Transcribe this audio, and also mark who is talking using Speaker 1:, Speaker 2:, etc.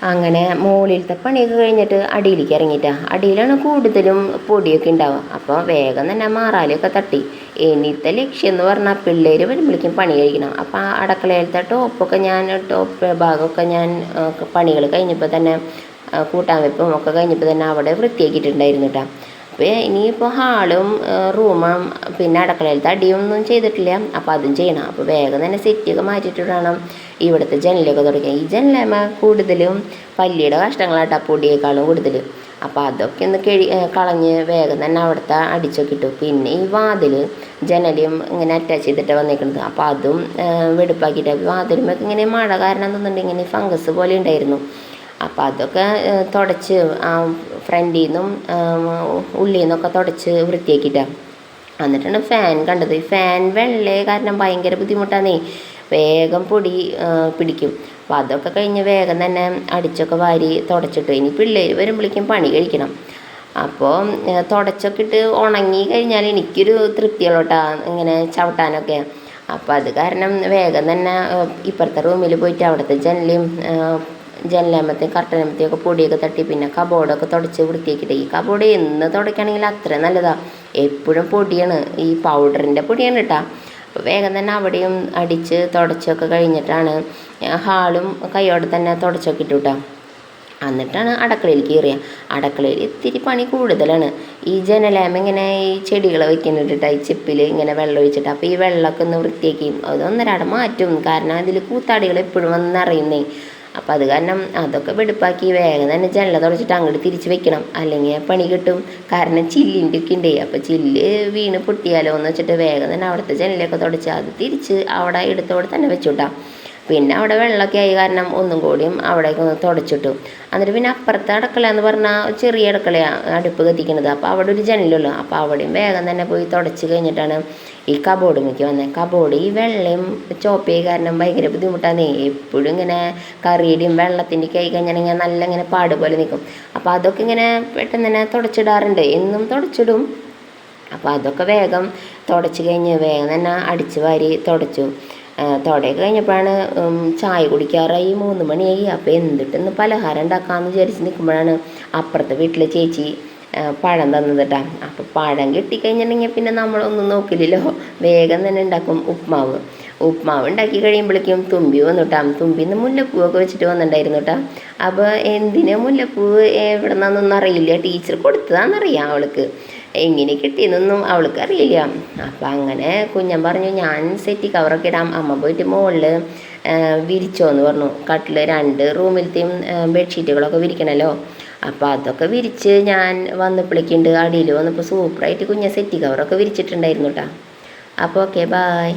Speaker 1: അങ്ങനെ മുകളിലത്തെ പണിയൊക്കെ കഴിഞ്ഞിട്ട് അടിയിലേക്ക് ഇറങ്ങിയിട്ടാണ്. അടിയിലാണ് കൂടുതലും പൊടിയൊക്കെ ഉണ്ടാവുക. അപ്പോൾ വേഗം തന്നെ മാറാലൊക്കെ തട്ടി. ഇനിത്തെ ലക്ഷ്യം എന്ന് പറഞ്ഞാൽ പിള്ളേർ വരുമ്പോഴേക്കും പണി കഴിക്കണം. അപ്പോൾ ആ അടുക്കളയിലത്തെ ടോപ്പ് ഭാഗമൊക്കെ ഞാൻ പണികൾ കഴിഞ്ഞപ്പോൾ തന്നെ കൂട്ടാൻ വെപ്പും ഒക്കെ കഴിഞ്ഞപ്പോൾ തന്നെ അവിടെ വൃത്തിയാക്കിയിട്ടുണ്ടായിരുന്നു കേട്ടോ. അപ്പോൾ ഇനിയിപ്പോൾ ഹാളും റൂമും പിന്നെ അടുക്കളയിലത്തെ അടിയൊന്നും ചെയ്തിട്ടില്ല. അപ്പോൾ അതും ചെയ്യണം. അപ്പോൾ വേഗം തന്നെ സെറ്റൊക്കെ മാറ്റിയിട്ട് വേണം ഇവിടുത്തെ ജനലൊക്കെ തുടയ്ക്കാൻ. ഈ ജനലേമ കൂടുതലും പല്ലിയുടെ കഷ്ടങ്ങളാട്ടോ, പൊടിയേക്കാളും കൂടുതൽ. അപ്പോൾ അതൊക്കെ ഒന്ന് കളഞ്ഞ് വേഗം തന്നെ അവിടുത്തെ അടിച്ചൊക്കെ ഇട്ടു. പിന്നെ ഈ വാതിൽ ജനലും ഇങ്ങനെ അറ്റാച്ച് ചെയ്തിട്ട് വന്നേക്കുന്നത്. അപ്പോൾ അതും വെടുപ്പാക്കിയിട്ട് വാതിലുമൊക്കെ ഇങ്ങനെ മഴ കാരണം എന്നുണ്ടെങ്കിൽ ഇങ്ങനെ ഫംഗസ് പോലെ ഉണ്ടായിരുന്നു. അപ്പോൾ അതൊക്കെ തുടച്ച് ഫ്രണ്ടിൽ നിന്നും ഉള്ളിൽ നിന്നൊക്കെ തുടച്ച് വൃത്തിയാക്കിയിട്ടാണ്. എന്നിട്ടാണ് ഫാൻ കണ്ടത്. ഫാൻ വെള്ളേ കാരണം ഭയങ്കര ബുദ്ധിമുട്ടാണേ, വേഗം പൊടി പിടിക്കും. അപ്പോൾ അതൊക്കെ കഴിഞ്ഞ് വേഗം തന്നെ അടിച്ചൊക്കെ വാരി തുടച്ചിട്ട് ഇനി പിള്ളേർ വരുമ്പോഴേക്കും പണി കഴിക്കണം. അപ്പോൾ തുടച്ചൊക്കെ ഇട്ട് ഉണങ്ങി കഴിഞ്ഞാൽ എനിക്കൊരു തൃപ്തിയുള്ളൂട്ടാ ഇങ്ങനെ ചവിട്ടാനൊക്കെ. അപ്പോൾ അത് കാരണം വേഗം തന്നെ ഇപ്പുറത്തെ റൂമിൽ പോയിട്ട് അവിടുത്തെ ജനലാമത്തെയും കർട്ടനാമത്തെയൊക്കെ പൊടിയൊക്കെ തട്ടി പിന്നെ കബോർഡൊക്കെ തുടച്ച് വൃത്തിയാക്കിയിട്ട്. ഈ കബോർഡ് എന്ന് തുടയ്ക്കുകയാണെങ്കിൽ അത്ര നല്ലതാണ്. എപ്പോഴും പൊടിയാണ്, ഈ പൗഡറിൻ്റെ പൊടിയാണ് കേട്ടോ. അപ്പോൾ വേഗം തന്നെ അവിടെയും അടിച്ച് തുടച്ചൊക്കെ കഴിഞ്ഞിട്ടാണ് ഹാളും കൈയോടെ തന്നെ തുടച്ചൊക്കെ ഇട്ടു കേട്ടോ. എന്നിട്ടാണ് അടുക്കളയിലേക്ക് കയറിയ. അടുക്കളയിൽ ഇത്തിരി പണി കൂടുതലാണ്. ഈ ജനലാമ ഇങ്ങനെ ഈ ചെടികൾ വെക്കുന്നുണ്ട് ഈ ചിപ്പിൽ ഇങ്ങനെ വെള്ളം ഒഴിച്ചിട്ട്. അപ്പോൾ ഈ വെള്ളമൊക്കെ ഒന്ന് വൃത്തിയാക്കി അതൊന്നരാടെ മാറ്റും. കാരണം അതിൽ കൂത്താടികൾ എപ്പോഴും വന്നറിയുന്നേ. അപ്പോൾ അത് കാരണം അതൊക്കെ വെടുപ്പാക്കി വേഗം തന്നെ ജനല തുടച്ചിട്ട് അങ്ങോട്ട് തിരിച്ച് വെക്കണം, അല്ലെങ്കിൽ പണി കിട്ടും. കാരണം ചില്ലിൻ്റെ ഒക്കെ ഉണ്ട്. അപ്പോൾ ചില്ല് വീണ് പൊട്ടിയാലോ എന്ന് വെച്ചിട്ട് വേഗം തന്നെ അവിടുത്തെ ജനലൊക്കെ തുടച്ച് അത് തിരിച്ച് അവിടെ എടുത്തോടെ തന്നെ വെച്ചുവിട്ടാം. പിന്നെ അവിടെ വെള്ളമൊക്കെ ആയി കാരണം ഒന്നും കൂടിയും അവിടേക്ക് ഒന്ന് തുടച്ചിട്ടു. എന്നിട്ട് പിന്നെ അപ്പുറത്തെ അടുക്കള എന്ന് പറഞ്ഞാൽ ചെറിയ അടുക്കളയാണ് അടുപ്പ് കത്തിക്കുന്നത്. അപ്പോൾ അവിടെ ഒരു ജനലുള്ളൂ. അപ്പോൾ അവിടെയും വേഗം തന്നെ പോയി തുടച്ച് കഴിഞ്ഞിട്ടാണ് ഈ കബോർഡിലേക്ക് വന്നത്. കബോർഡ് ഈ വെള്ളയും ചോപ്പയായി കാരണം ഭയങ്കര ബുദ്ധിമുട്ടാണ്. എപ്പോഴും ഇങ്ങനെ കറിയുടെയും വെള്ളത്തിൻ്റെ ഒക്കെ ആയി കഴിഞ്ഞാൽ നല്ല ഇങ്ങനെ പാട് പോലെ നിൽക്കും. അപ്പോൾ അതൊക്കെ ഇങ്ങനെ പെട്ടെന്ന് തന്നെ തുടച്ചിടാറുണ്ട്, എന്നും തുടച്ചിടും. അപ്പോൾ അതൊക്കെ വേഗം തുടച്ച് കഴിഞ്ഞ് വേഗം തന്നെ അടിച്ച് വാരി തുടച്ചു. തുടയൊക്കെ കഴിഞ്ഞപ്പോഴാണ് ചായ കുടിക്കാറായി, 3 മണിയായി. അപ്പോൾ എന്തിട്ടൊന്ന് പലഹാരം ഉണ്ടാക്കാമെന്ന് വിചാരിച്ച് നിൽക്കുമ്പോഴാണ് അപ്പുറത്തെ വീട്ടിലെ ചേച്ചി പഴം തന്നത് കേട്ടോ. അപ്പോൾ പഴം കിട്ടിക്കഴിഞ്ഞിട്ടുണ്ടെങ്കിൽ പിന്നെ നമ്മളൊന്നും നോക്കില്ലല്ലോ, വേഗം തന്നെ ഉണ്ടാക്കും ഉപ്മാവ് ഉണ്ടാക്കി കഴിയുമ്പോഴേക്കും തുമ്പി വന്നു കേട്ടോ. തുമ്പിന്ന് മുല്ലപ്പൂവൊക്കെ വെച്ചിട്ട് വന്നിട്ടുണ്ടായിരുന്നു കേട്ടോ. അപ്പോൾ എന്തിനാ മുല്ലപ്പൂവ് എവിടെ നിന്നൊന്നും അറിയില്ല, ടീച്ചർ കൊടുത്തതാണെന്നറിയാം അവൾക്ക്. എങ്ങനെ കിട്ടിയെന്നൊന്നും അവൾക്ക് അറിയില്ല. അപ്പം അങ്ങനെ കുഞ്ഞൻ പറഞ്ഞു ഞാൻ സെറ്റി കവറൊക്കെ ഇടാം, അമ്മ പോയിട്ട് മുകളിൽ വിരിച്ചോ എന്ന് പറഞ്ഞു. കട്ടിൽ 2 റൂമിലത്തെയും ബെഡ്ഷീറ്റുകളൊക്കെ വിരിക്കണമല്ലോ. അപ്പോൾ അതൊക്കെ വിരിച്ച് ഞാൻ വന്നപ്പോഴേക്കുണ്ട് അടിയിൽ വന്നപ്പോൾ സൂപ്പറായിട്ട് കുഞ്ഞൻ സെറ്റി കവറൊക്കെ വിരിച്ചിട്ടുണ്ടായിരുന്നു കേട്ടോ. അപ്പോൾ ഓക്കെ, ബായ്.